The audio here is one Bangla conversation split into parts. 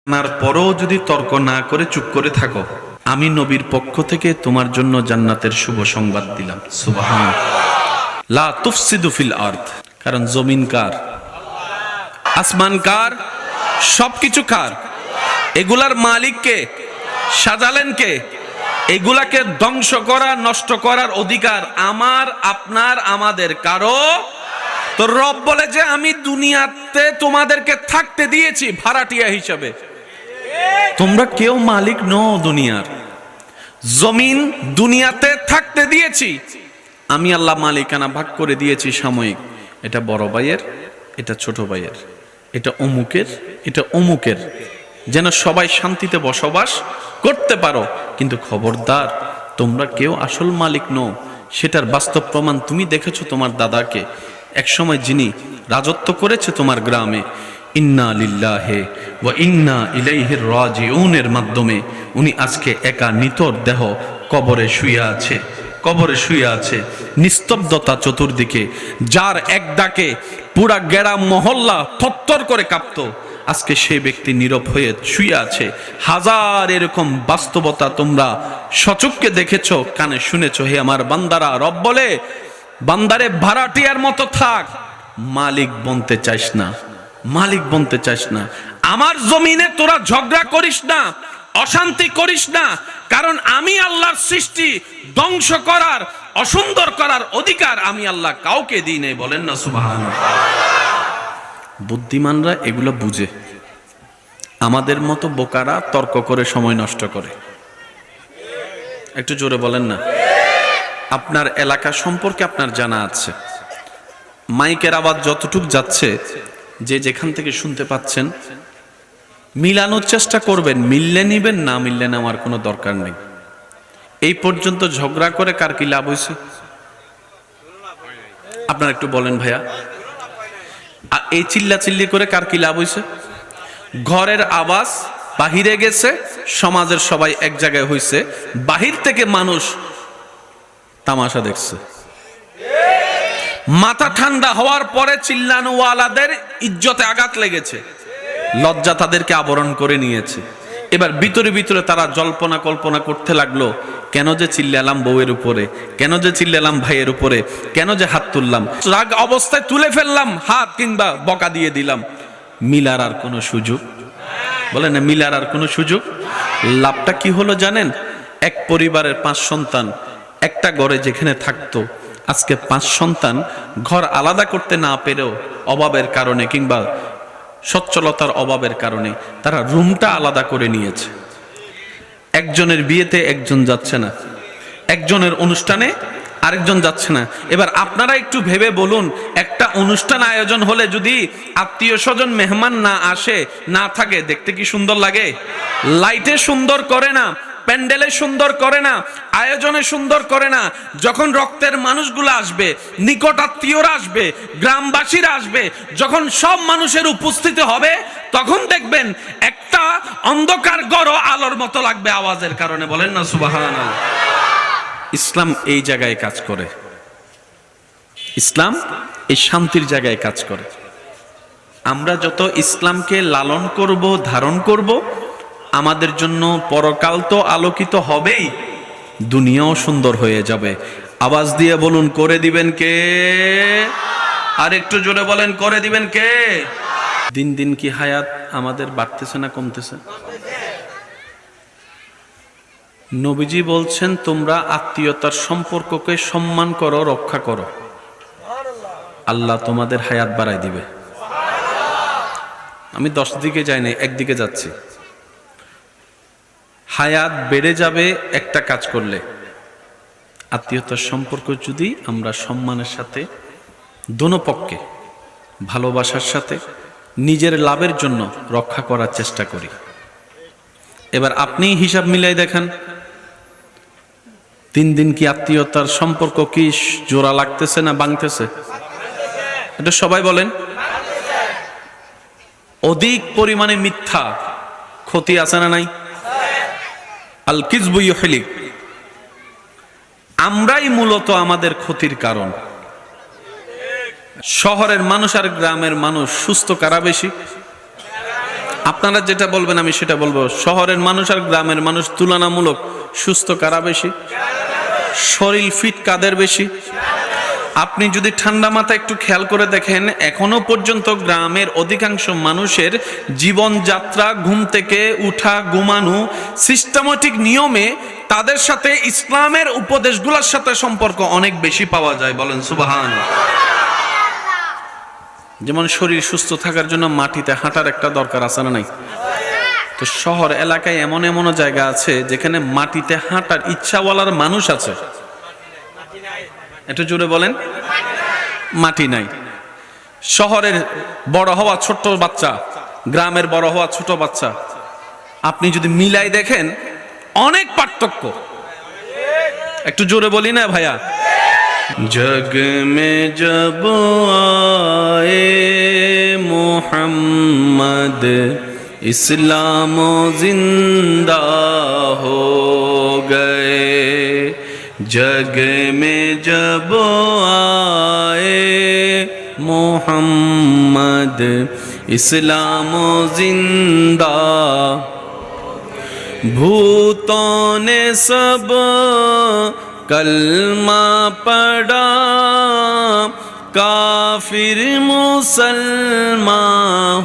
জানার পরও যদি তর্ক না করে চুপ করে থাকো, আমি নবীর পক্ষ থেকে তোমার জন্য জান্নাতের শুভ সংবাদ দিলাম। সুবহান লা তুফসিদু ফিল আরদ। কারণ জমিন কার? আসমান কার? সবকিছু কার? এগুলার মালিক কে? সাজালেন কে? এগুলাকে ধ্বংস করা, নষ্ট করার অধিকার আমার, আপনার, আমাদের কারো। তো রব বলে যে আমি দুনিয়াতে তোমাদেরকে থাকতে দিয়েছি ভাড়াটিয়া হিসাবে, তোমরা কেউ মালিক নও দুনিয়ার। জমিন দুনিয়াতে থাকতে দিয়েছি আমি, আল্লাহ মালিকানা ভাগ করে দিয়েছি সাময়িক। এটা বড় ভাইয়ের, এটা ছোট ভাইয়ের, এটা অমুকের, এটা অমুকের, যেন সবাই শান্তিতে বসবাস করতে পারো। কিন্তু খবরদার, তোমরা কেউ আসল মালিক নও। সেটার বাস্তব প্রমাণ তুমি দেখেছো তোমার দাদাকে একসময়, যিনি রাজত্ব করেছে তোমার গ্রামে। ইন্না লিল্লাহি ওয়া ইন্না ইলাইহি রাজিউনের মাধ্যমে উনি আজকে একা নিতর দেহ কবরে শুয়ে আছে, কবরে শুয়ে আছে। নিস্তব্ধতা চতুর্দিকে, যার এক ডাকে পুরা গ্রাম মহল্লা থরথর করে কাঁপতো, আজকে সেই ব্যক্তি নীরব হয়ে শুয়ে আছে। হাজার এরকম বাস্তবতা তোমরা সচক্ষে দেখেছো, কানে শুনেছো। হে আমার বান্দারা, রব বলে বান্দারে ভাড়াটিয়ার মতো থাক, মালিক বনতে চাইস না, মালিক বনতে চাইস না। আমার জমিনে তোরা ঝগড়া করিস না, অশান্তি করিস না, কারণ আমি আল্লাহর সৃষ্টি ধ্বংস করার, অসুন্দর করার অধিকার আমি আল্লাহ কাউকে দিই নাই। বলেন না সুবহানাল্লাহ। বুদ্ধিমানরা এগুলো বুঝে, আমাদের মতো বোকারা তর্ক করে সময় নষ্ট করে। একটু জোরে বলেন না। আপনার এলাকা সম্পর্কে আপনার জানা আছে, মাইকের আওয়াজ যতটুক যাচ্ছে, যে যেখান থেকে শুনতে পাচ্ছেন মিলানোর চেষ্টা করবেন। মিললে নিবেন, না মিললে নেওয়ার কোনো দরকার নেই। এই পর্যন্ত ঝগড়া করে কার কি লাভ হয়েছে আপনারা একটু বলেন ভাইয়া। আর এই চিল্লা চিল্লি করে কার কি লাভ হয়েছে? ঘরের আওয়াজ বাহিরে গেছে, সমাজের সবাই এক জায়গায় হয়েছে, বাহির থেকে মানুষ তামাশা দেখছে। মাথা ঠান্ডা হওয়ার পরে চিল্লানোওয়ালাদের ইজ্জতে আঘাত লেগেছে, লজ্জা তাদেরকে আবরণ করে নিয়েছে। এবার ভিতরে ভিতরে তারা জল্পনা কল্পনা করতে লাগলো, কেন যে চিল্লালাম বউয়ের উপরে, কেন যে চিল্লালাম ভাইয়ের উপরে, কেন যে হাত তুললাম, রাগ অবস্থায় তুলে ফেললাম হাত, কিংবা বকা দিয়ে দিলাম। মিলার আর কোনো সুযোগ? বলেন না, মিলার আর কোনো সুযোগ? লাভটা কি হলো জানেন? এক পরিবারের 5 সন্তান একটা ঘরে যেখানে থাকতো, আজকে 5 সন্তান ঘর আলাদা করতে না পেরেও অভাবের কারণে কিংবা সচ্ছলতার অভাবের কারণে তারা রুমটা আলাদা করে নিয়েছে। একজনের বিয়েতে একজন যাচ্ছে না, একজনের অনুষ্ঠানে আরেকজন যাচ্ছে না। এবার আপনারা একটু ভেবে বলুন, একটা অনুষ্ঠান আয়োজন হলে যদি আত্মীয় স্বজন মেহমান না আসে, না থাকে, দেখতে কি সুন্দর লাগে? লাইটে সুন্দর করে না, প্যান্ডেলে সুন্দর করে না, আয়োজনে সুন্দর করে না। যখন রক্তের মানুষগুলো আসবে, নিকট আত্মীয়রা আসবে, গ্রামবাসীরা আসবে, যখন সব মানুষের উপস্থিতি হবে, তখন দেখবেন একটা অন্ধকার গড় আলোর মতো লাগবে আওয়াজের কারণে। বলেন না সুবহানাল্লাহ। ইসলাম এই জায়গায় কাজ করে, ইসলাম এই শান্তির জায়গায় কাজ করে। আমরা যত ইসলামকে লালন করব, ধারণ করব, আমাদের জন্য পরকাল তো আলোকিত হবেই, দুনিয়াও সুন্দর হয়ে যাবে। আওয়াজ দিয়ে বলুন, করে দিবেন কে? আর একটু জোরে বলেন, করে দিবেন কে? দিন দিন কি হায়াত আমাদের বাড়তেছে না কমতেছে? নবীজি বলছেন, তোমরা আত্মীয়তার সম্পর্ককে সম্মান করো, রক্ষা করো, আল্লাহ তোমাদের হায়াত বাড়াই দিবে। আমি 10 দিকে যাই নাই, একদিকে যাচ্ছি। হায়াত বেড়ে যাবে একটা কাজ করলে, আত্মীয়তার সম্পর্ক যদি আমরা সম্মানের সাথে, দোনো পক্ষে ভালোবাসার সাথে, নিজের লাভের জন্য রক্ষা করার চেষ্টা করি। এবার আপনি হিসাব মিলাই দেখেন, দিন দিন কি আত্মীয়তার সম্পর্ক কি জোড়া লাগতেছে না ভাঙতেছে? এটা সবাই বলেন। অধিক পরিমাণে মিথ্যা ক্ষতি আছে না নাই? আল কিযবু ইউহলিক। আমরাই মূলত আমাদের ক্ষতির কারণ। শহরের মানুষ আর গ্রামের মানুষ সুস্থ কারা বেশি? আপনারা যেটা বলবেন আমি সেটা বলবো। শহরের মানুষ আর গ্রামের মানুষ তুলনামূলক সুস্থ কারা বেশি? শরীর ফিট কাদের বেশি? আপনি যদি ঠান্ডা মাথায় একটু খেয়াল করে দেখেন, এখনো পর্যন্ত গ্রামের অধিকাংশ মানুষের জীবনযাত্রা, ঘুম থেকে উঠা, ঘুমানো, সিস্টেমেটিক নিয়মে তাদের সাথে ইসলামের উপদেশগুলোর সাথে সম্পর্ক অনেক বেশি পাওয়া যায়। বলেন সুবহানাল্লাহ। যেমন শরীর সুস্থ থাকার জন্য মাটিতে হাঁটার একটা দরকার আছে না নাই? তো শহর এলাকায় এমন এমন জায়গা আছে যেখানে মাটিতে হাঁটার ইচ্ছাওয়ালার মানুষ আছে, একটু জোরে বলেন, মাটি নাই। শহরের বড় হওয়া ছোট বাচ্চা, গ্রামের বড় হওয়া ছোট বাচ্চা, আপনি যদি মিলাই দেখেন অনেক পার্থক্য। একটু জোরে বলি না ভাইয়া? जग में जब आए मोहम्मद इस्लाम जिंदा हो गए, जग में जब आए मोहम्मद इस्लाम जिंदा, भूतों ने सब कलमा पढ़ा, काफिर मुसलमान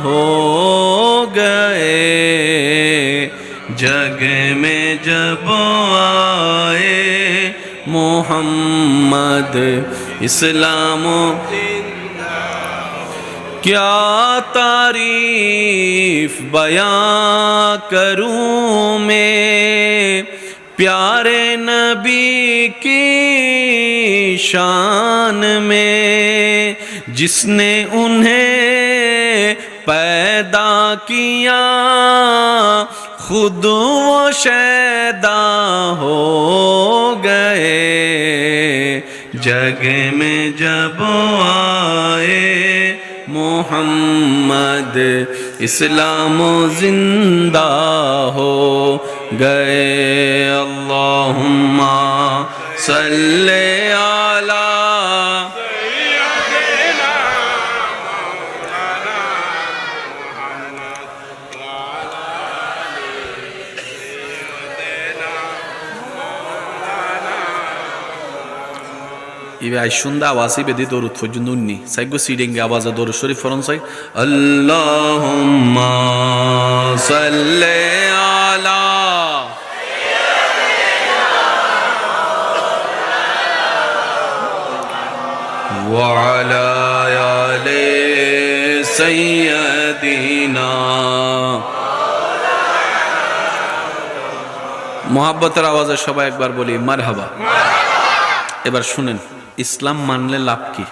हो गए, जग में जब आए मोहम्मद इस्लाम, क्या तारीफ बयां करूं मैं प्यारे नबी की शान में, जिसने उन्हें पैदा किया खुद वो शैदा हो गए, जग में जब आए मोहम्मद इस्लाम जिंदा हो गए। अल्लाहुम्मा सल्ले अला सय्यदिना मौलाना मुहम्मद वाला सय्यदिना मौलाना। ইবে আই সুন্দর আওয়াজই বেদি দরুদ পর্যন্ত উন্নি সাইগো সিডিংগে আওয়াজে দরুদ শরীফ ফরন চাই। আল্লাহুম্মা সাল্লি আলা ওয়া আলা আলি সাইয়্যিদিনা। মোহাব্বতের আওয়াজে সবাই একবার বলি মারহাবা। এবার শুনেন, ইসলাম মানলে লাভ কি?